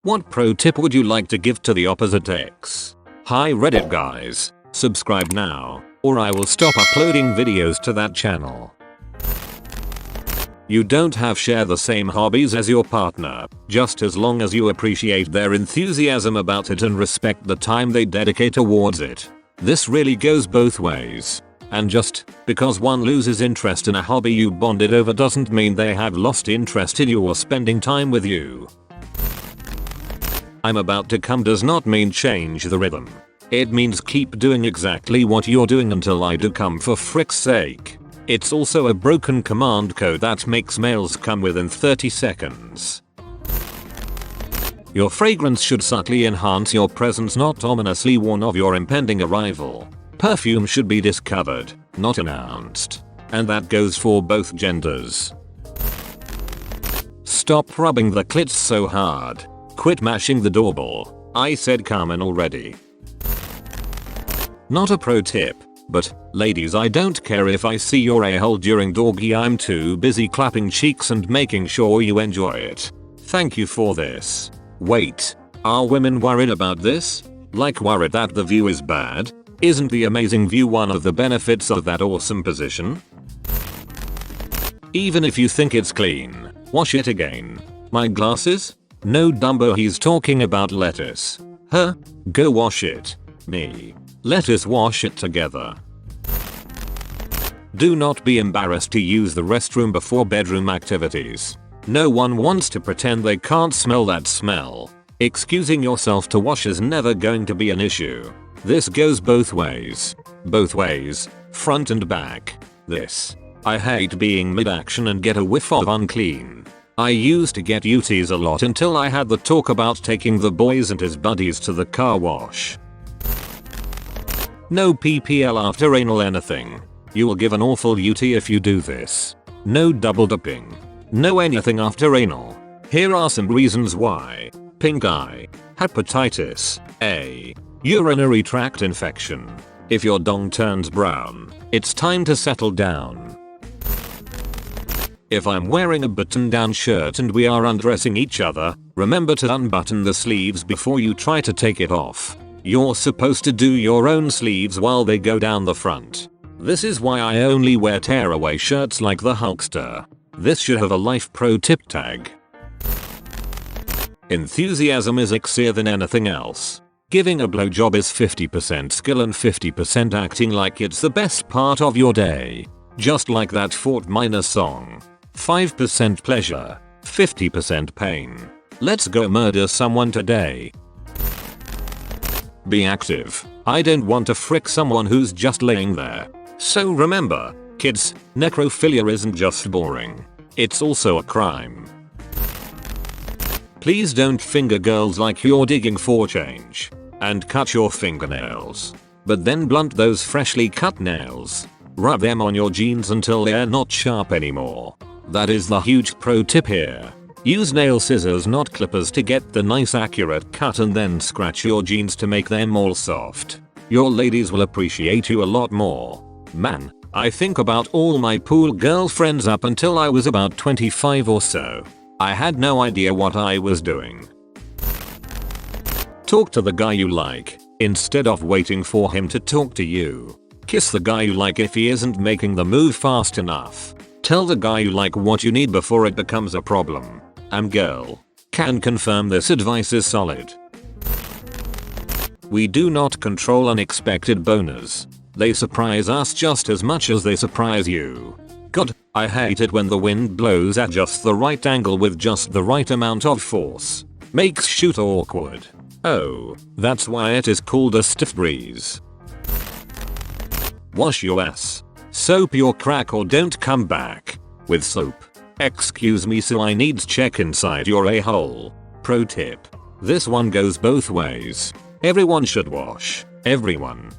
What pro tip would you like to give to the opposite sex? Hi Reddit guys, subscribe now, or I will stop uploading videos to that channel. You don't have to share the same hobbies as your partner, just as long as you appreciate their enthusiasm about it and respect the time they dedicate towards it. This really goes both ways. And just because one loses interest in a hobby you bonded over doesn't mean they have lost interest in you or spending time with you. I'm about to come does not mean change the rhythm. It means keep doing exactly what you're doing until I do come, for frick's sake. It's also a broken command code that makes males come within 30 seconds. Your fragrance should subtly enhance your presence, not ominously warn of your impending arrival. Perfume should be discovered, not announced. And that goes for both genders. Stop rubbing the clit so hard. Quit mashing the doorbell. I said come in already. Not a pro tip, but ladies, I don't care if I see your a-hole during doggy, I'm too busy clapping cheeks and making sure you enjoy it. Thank you for this. Wait, are women worried about this? Like worried that the view is bad? Isn't the amazing view one of the benefits of that awesome position? Even if you think it's clean, wash it again. My glasses? No Dumbo, he's talking about lettuce. Huh? Go wash it. Me. Lettuce, wash it together. Do not be embarrassed to use the restroom before bedroom activities. No one wants to pretend they can't smell that smell. Excusing yourself to wash is never going to be an issue. This goes both ways. Both ways, front and back. I hate being mid-action and get a whiff of unclean. I used to get UTIs a lot until I had the talk about taking the boys and his buddies to the car wash. No PPL after anal anything. You will give an awful UT if you do this. No double dipping. No anything after anal. Here are some reasons why. Pink eye. Hepatitis A. Urinary tract infection. If your dong turns brown, it's time to settle down. If I'm wearing a button-down shirt and we are undressing each other, remember to unbutton the sleeves before you try to take it off. You're supposed to do your own sleeves while they go down the front. This is why I only wear tearaway shirts like the Hulkster. This should have a life pro tip tag. Enthusiasm is sexier than anything else. Giving a blowjob is 50% skill and 50% acting like it's the best part of your day. Just like that Fort Minor song. 5% pleasure, 50% pain. Let's go murder someone today. Be active. I don't want to frick someone who's just laying there. So remember, kids, necrophilia isn't just boring. It's also a crime. Please don't finger girls like you're digging for change. And cut your fingernails. But then blunt those freshly cut nails. Rub them on your jeans until they're not sharp anymore. That is the huge pro tip here. Use nail scissors, not clippers, to get the nice accurate cut and then scratch your jeans to make them all soft. Your ladies will appreciate you a lot more. Man, I think about all my pool girlfriends up until I was about 25 or so. I had no idea what I was doing. Talk to the guy you like, instead of waiting for him to talk to you. Kiss the guy you like if he isn't making the move fast enough. Tell the guy you like what you need before it becomes a problem. Girl. Can confirm this advice is solid. We do not control unexpected boners. They surprise us just as much as they surprise you. God, I hate it when the wind blows at just the right angle with just the right amount of force. Makes shoot awkward. Oh, that's why it is called a stiff breeze. Wash your ass. Soap your crack or don't come back. With soap. Excuse me, so I needs check inside your a-hole. Pro tip. This one goes both ways. Everyone should wash. Everyone.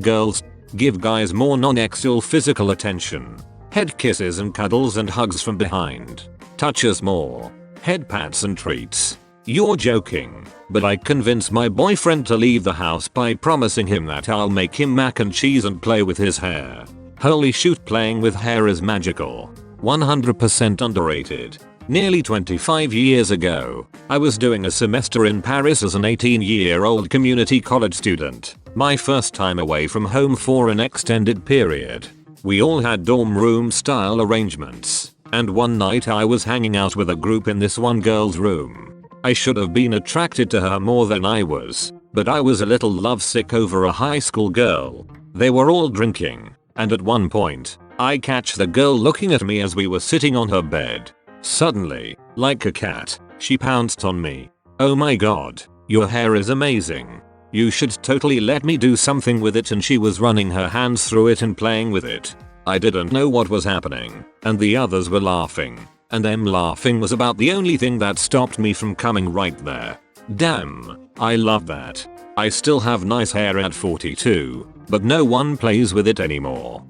Girls, give guys more non-sexual physical attention. Head kisses and cuddles and hugs from behind. Touches more. Head pats and treats. You're joking, but I convinced my boyfriend to leave the house by promising him that I'll make him mac and cheese and play with his hair. Holy shoot, playing with hair is magical. 100% underrated. Nearly 25 years ago, I was doing a semester in Paris as an 18-year-old community college student, my first time away from home for an extended period. We all had dorm room style arrangements, and one night I was hanging out with a group in this one girl's room. I should have been attracted to her more than I was, but I was a little lovesick over a high school girl. They were all drinking, and at one point, I catch the girl looking at me as we were sitting on her bed. Suddenly, like a cat, she pounced on me. "Oh my god, your hair is amazing. You should totally let me do something with it," and she was running her hands through it and playing with it. I didn't know what was happening, and the others were laughing, and them laughing was about the only thing that stopped me from coming right there. Damn, I love that. I still have nice hair at 42, but no one plays with it anymore.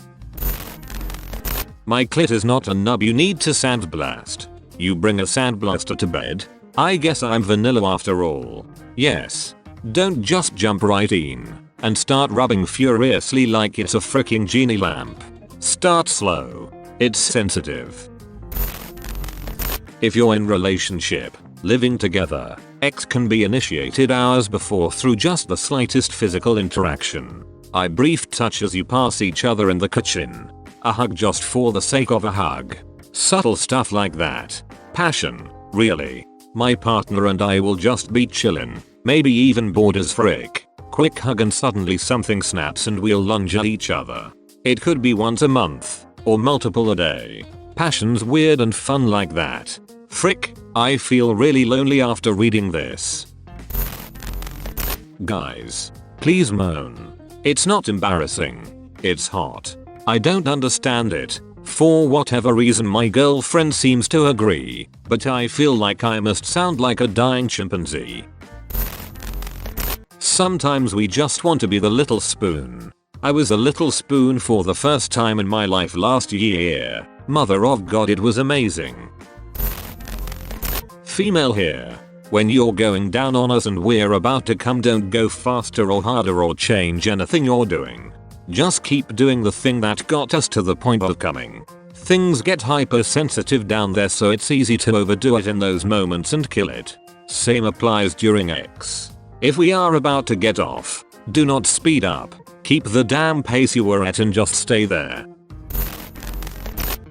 My clit is not a nub you need to sandblast. You bring a sandblaster to bed? I guess I'm vanilla after all. Yes. Don't just jump right in and start rubbing furiously like it's a freaking genie lamp. Start slow. It's sensitive. If you're in relationship, living together, X can be initiated hours before through just the slightest physical interaction. A brief touch as you pass each other in the kitchen. A hug just for the sake of a hug. Subtle stuff like that. Passion, really. My partner and I will just be chillin', maybe even bored as frick. Quick hug and suddenly something snaps and we'll lunge at each other. It could be once a month, or multiple a day. Passion's weird and fun like that. Frick, I feel really lonely after reading this. Guys, please moan. It's not embarrassing. It's hot. I don't understand it. For whatever reason my girlfriend seems to agree, but I feel like I must sound like a dying chimpanzee. Sometimes we just want to be the little spoon. I was a little spoon for the first time in my life last year. Mother of God, it was amazing. Female here. When you're going down on us and we're about to come, don't go faster or harder or change anything you're doing. Just keep doing the thing that got us to the point of coming. Things get hypersensitive down there, so it's easy to overdo it in those moments and kill it. Same applies during X. If we are about to get off, do not speed up. Keep the damn pace you were at and just stay there.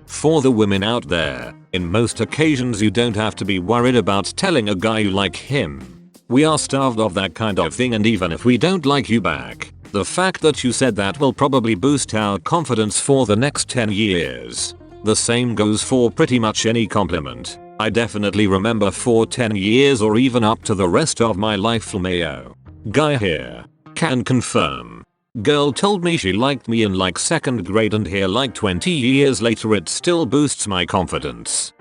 For the women out there, in most occasions you don't have to be worried about telling a guy you like him. We are starved of that kind of thing, and even if we don't like you back, the fact that you said that will probably boost our confidence for the next 10 years. The same goes for pretty much any compliment. I definitely remember for 10 years or even up to the rest of my life. LMAO. Guy here. Can confirm. Girl told me she liked me in like 2nd grade, and here like 20 years later it still boosts my confidence.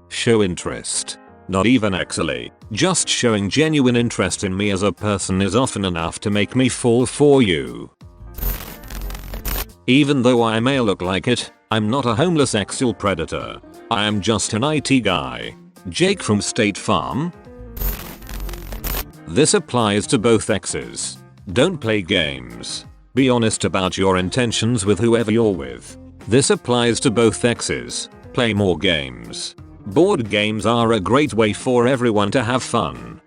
Show interest. Not even actually. Just showing genuine interest in me as a person is often enough to make me fall for you. Even though I may look like it, I'm not a homeless sexual predator. I am just an IT guy. Jake from State Farm. This applies to both exes. Don't play games. Be honest about your intentions with whoever you're with. This applies to both exes. Play more games. Board games are a great way for everyone to have fun.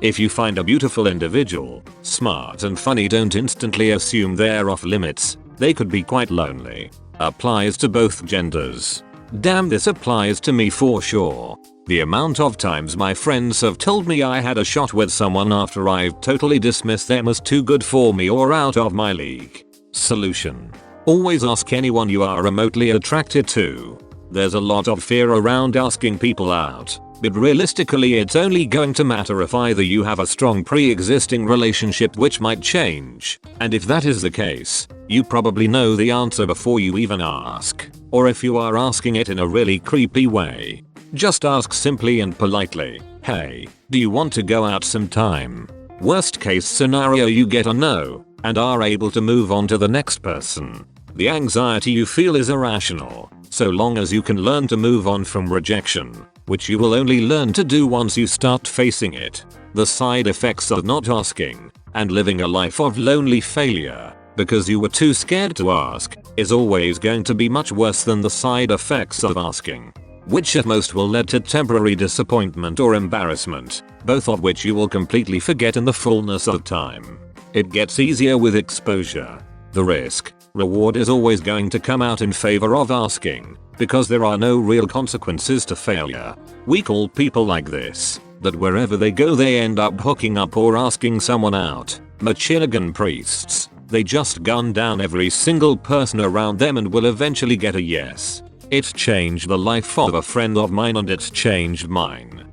If you find a beautiful individual, smart and funny, don't instantly assume they're off limits. They could be quite lonely. Applies to both genders. Damn, this applies to me for sure. The amount of times my friends have told me I had a shot with someone after I've totally dismissed them as too good for me or out of my league. Solution. Always ask anyone you are remotely attracted to. There's a lot of fear around asking people out, but realistically it's only going to matter if either you have a strong pre-existing relationship which might change, and if that is the case, you probably know the answer before you even ask, or if you are asking it in a really creepy way. Just ask simply and politely, "Hey, do you want to go out sometime?" Worst case scenario, you get a no, and are able to move on to the next person. The anxiety you feel is irrational, so long as you can learn to move on from rejection, which you will only learn to do once you start facing it. The side effects of not asking, and living a life of lonely failure. because you were too scared to ask, is always going to be much worse than the side effects of asking, which at most will lead to temporary disappointment or embarrassment, both of which you will completely forget in the fullness of time. It gets easier with exposure. The risk-reward is always going to come out in favor of asking, because there are no real consequences to failure. We call people like this, that wherever they go they end up hooking up or asking someone out, Machinegan priests. They just gun down every single person around them and will eventually get a yes. It changed the life of a friend of mine and it changed mine.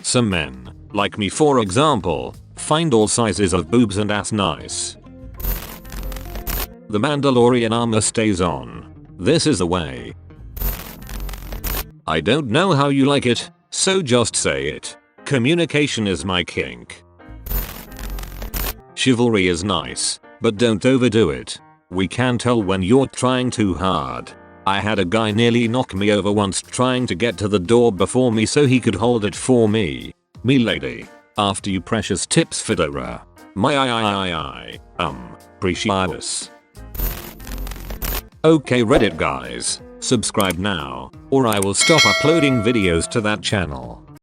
Some men, like me for example, find all sizes of boobs and ass nice. The Mandalorian armor stays on. This is the way. I don't know how you like it, so just say it. Communication is my kink. Chivalry is nice, but don't overdo it. We can tell when you're trying too hard. I had a guy nearly knock me over once trying to get to the door before me so he could hold it for me. Me lady. After you precious tips fedora. My precious. Okay Reddit guys, subscribe now, or I will stop uploading videos to that channel.